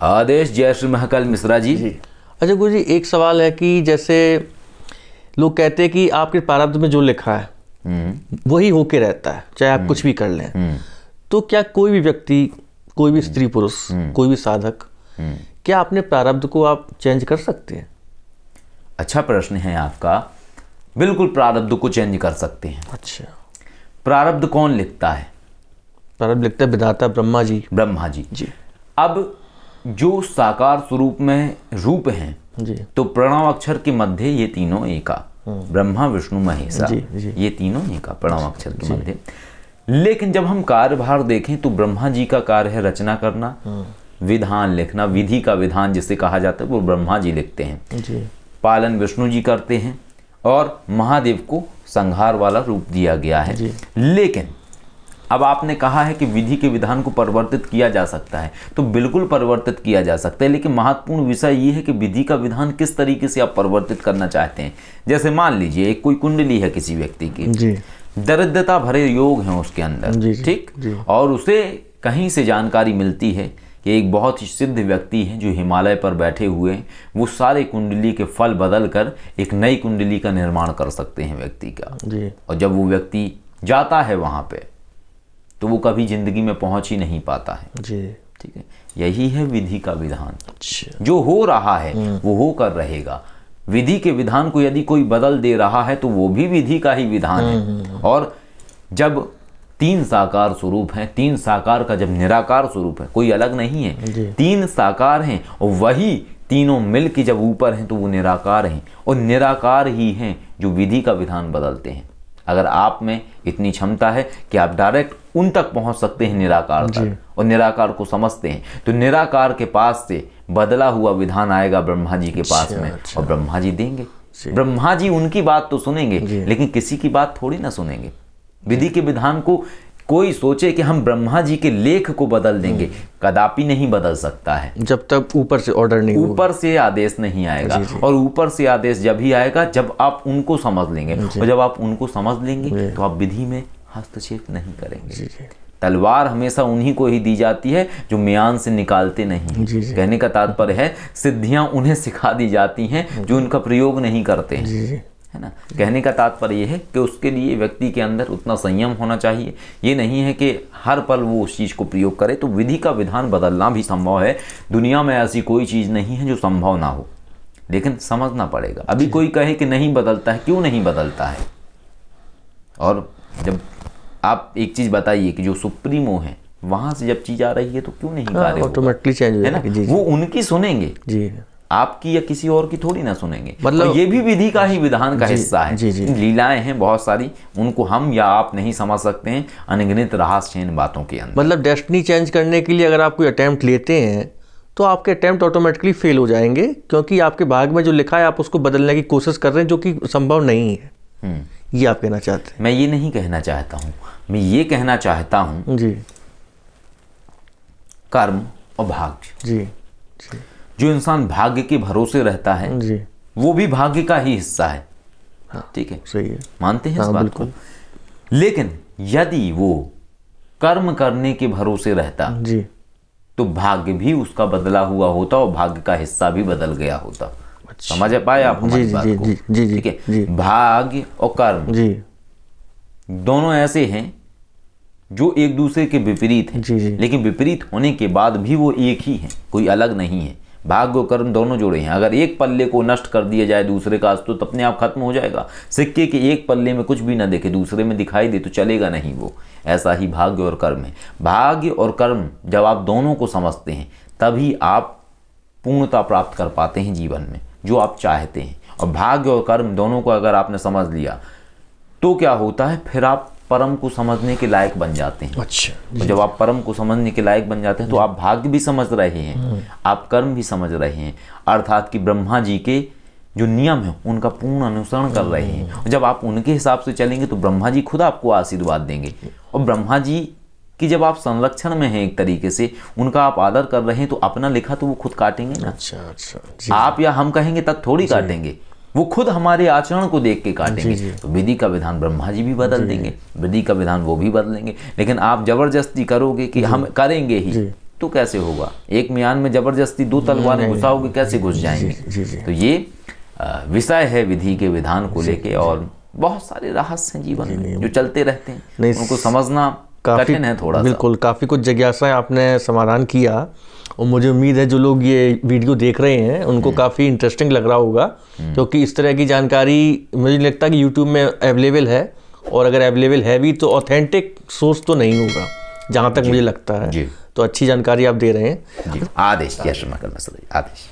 आदेश। जय श्री महाकाल मिश्रा जी। अच्छा गुरु जी, एक सवाल है कि जैसे लोग कहते हैं कि आपके प्रारब्ध में जो लिखा है वही होके रहता है, चाहे आप कुछ भी कर लें। तो क्या कोई भी व्यक्ति, कोई भी स्त्री पुरुष, कोई भी साधक, क्या अपने प्रारब्ध को आप चेंज कर सकते हैं? अच्छा प्रश्न है आपका। बिल्कुल प्रारब्ध को चेंज कर सकते हैं। अच्छा, प्रारब्ध कौन लिखता है? प्रारब्ध लिखता है विधाता ब्रह्मा जी। ब्रह्मा जी जी। अब जो साकार स्वरूप में रूप हैं जी। तो प्रणव अक्षर के मध्य ये तीनों एका, ब्रह्मा विष्णु महेशा, ये तीनों एका प्रणव अक्षर के मध्य। लेकिन जब हम कार्यभार देखें तो ब्रह्मा जी का कार्य है रचना करना, विधान लिखना, विधि का विधान जिसे कहा जाता है वो ब्रह्मा जी लिखते हैं जी। पालन विष्णु जी करते हैं और महादेव को संहार वाला रूप दिया गया है। लेकिन अब आपने कहा है कि विधि के विधान को परिवर्तित किया जा सकता है, तो बिल्कुल परिवर्तित किया जा सकता है। लेकिन महत्वपूर्ण विषय ये है कि विधि का विधान किस तरीके से आप परिवर्तित करना चाहते हैं। जैसे मान लीजिए एक कोई कुंडली है किसी व्यक्ति की, दरिद्रता भरे योग हैं उसके अंदर, ठीक, और उसे कहीं से जानकारी मिलती है कि एक बहुत ही सिद्ध व्यक्ति है जो हिमालय पर बैठे हुए हैं, वो सारे कुंडली के फल बदल कर एक नई कुंडली का निर्माण कर सकते हैं व्यक्ति का। और जब वो व्यक्ति जाता है वहाँ पे तो वो कभी जिंदगी में पहुंच ही नहीं पाता है। ठीक है, यही है विधि का विधान। जो हो रहा है वो होकर रहेगा। विधि के विधान को यदि कोई बदल दे रहा है तो वो भी विधि का ही विधान है। और जब तीन साकार स्वरूप है, तीन साकार का जब निराकार स्वरूप है, कोई अलग नहीं है, तीन साकार हैं और वही तीनों मिल के जब ऊपर हैं तो वो निराकार हैं, और निराकार ही हैं जो विधि का विधान बदलते हैं। अगर आप में इतनी क्षमता है कि आप डायरेक्ट उन तक पहुंच सकते हैं निराकार तक, और निराकार को समझते हैं, तो निराकार के पास से बदला हुआ विधान आएगा ब्रह्मा जी के पास में, और ब्रह्मा जी देंगे। ब्रह्मा जी उनकी बात तो सुनेंगे लेकिन किसी की बात थोड़ी ना सुनेंगे। विधि के विधान को कोई सोचे कि हम ब्रह्मा जी के लेख को बदल देंगे, कदापि नहीं बदल सकता है जब तक ऊपर से ऑर्डर नहीं, ऊपर से आदेश नहीं आएगा। और ऊपर से आदेश जब ही आएगा जब आप उनको समझ लेंगे, और जब आप उनको समझ लेंगे तो आप विधि में हस्तक्षेप नहीं करेंगे। तलवार हमेशा उन्हीं को ही दी जाती है जो म्यान से निकालते नहीं। कहने का तात्पर्य है सिद्धियां उन्हें सिखा दी जाती हैं जो उनका प्रयोग नहीं करते हैं, है ना। कहने का तात्पर्य यह है कि उसके लिए व्यक्ति के अंदर उतना संयम होना चाहिए। ये नहीं है कि हर पल वो उस चीज़ को प्रयोग करे। तो विधि का विधान बदलना भी संभव है। दुनिया में ऐसी कोई चीज़ नहीं है जो संभव ना हो, लेकिन समझना पड़ेगा। अभी कोई कहे कि नहीं बदलता है, क्यों नहीं बदलता है? और जब आप एक चीज़ बताइए कि जो सुप्रीमो है वहाँ से जब चीज़ आ रही है तो क्यों नहीं कार्य ऑटोमेटिकली चेंज हो जाएगा। वो उनकी सुनेंगे जी, आपकी या किसी और की थोड़ी ना सुनेंगे। मतलब ये भी विधि का ही विधान का हिस्सा है। लीलाएं हैं बहुत सारी, उनको हम या आप नहीं समझ सकते हैं अनगिनत रहस्य हैं इन बातों के अंदर। मतलब डेस्टिनी चेंज करने के लिए अगर आप कोई अटेम्प्ट लेते हैं तो आपके अटेम्प्ट ऑटोमेटिकली फेल हो जाएंगे, क्योंकि आपके भाग में जो लिखा है आप उसको बदलने की कोशिश कर रहे हैं जो कि संभव नहीं है। ये आप कहना चाहते हैं? मैं ये नहीं कहना चाहता हूँ, मैं ये कहना चाहता हूँ जी, कर्म और भाग्य, जी, जो इंसान भाग्य के भरोसे रहता है जी, वो भी भाग्य का ही हिस्सा है। ठीक है, सही है, मानते हैं इस बात को। लेकिन यदि वो कर्म करने के भरोसे रहता जी, तो भाग्य भी उसका बदला हुआ होता और भाग्य का हिस्सा भी बदल गया होता। समझ पाए आप हमारी बात को? ठीक है, भाग्य और कर्म जी, दोनों ऐसे हैं जो एक दूसरे के विपरीत हैं, लेकिन विपरीत होने के बाद भी वो एक ही हैं, कोई अलग नहीं है। भाग्य और कर्म दोनों जुड़े हैं। अगर एक पल्ले को नष्ट कर दिया जाए दूसरे का अस्तित्व तो अपने आप खत्म हो जाएगा। सिक्के के एक पल्ले में कुछ भी ना देखे, दूसरे में दिखाई दे तो चलेगा नहीं वो। ऐसा ही भाग्य और कर्म है। भाग्य और कर्म जब आप दोनों को समझते हैं तभी आप पूर्णता प्राप्त कर पाते हैं जीवन में, जो आप चाहते हैं। और भाग्य और कर्म दोनों को अगर आपने समझ लिया तो क्या होता है, फिर आप परम को समझने के लायक बन जाते हैं। अच्छा, तो जब आप परम को समझने के लायक बन जाते हैं तो आप भाग्य भी समझ रहे हैं, आप कर्म भी समझ रहे हैं, अर्थात कि ब्रह्मा जी के जो नियम है उनका पूर्ण अनुसरण कर रहे हैं। और जब आप उनके हिसाब से चलेंगे तो ब्रह्मा जी खुद आपको आशीर्वाद देंगे। और ब्रह्मा जी की जब आप संरक्षण में हैं, एक तरीके से उनका आप आदर कर रहे हैं, तो अपना लिखा तो वो खुद काटेंगे ना। अच्छा, आप या हम कहेंगे तब थोड़ी काटेंगे, वो खुद हमारे आचरण को देख के काटेंगे। तो विधि का विधान ब्रह्मा जी भी बदल देंगे, विधि का विधान वो भी बदलेंगे। लेकिन आप जबरदस्ती करोगे कि हम करेंगे ही, तो कैसे होगा? एक म्यान में जबरदस्ती 2 तलवारें घुसाओगे, कैसे घुस जाएंगे? तो ये विषय है विधि के विधान को लेके, और बहुत सारे रहस्य हैं जीवन में जो चलते रहते हैं, उनको समझना कठिन है थोड़ा सा। बिल्कुल, काफ़ी कुछ जिज्ञासाएं आपने समाधान किया, और मुझे उम्मीद है जो लोग ये वीडियो देख रहे हैं उनको काफ़ी इंटरेस्टिंग लग रहा होगा, क्योंकि इस तरह की जानकारी मुझे लगता है कि यूट्यूब में अवेलेबल है, और अगर अवेलेबल है भी तो ऑथेंटिक सोर्स तो नहीं होगा जहाँ तक मुझे लगता है। तो अच्छी जानकारी आप दे रहे हैं। आदेश, आदेश।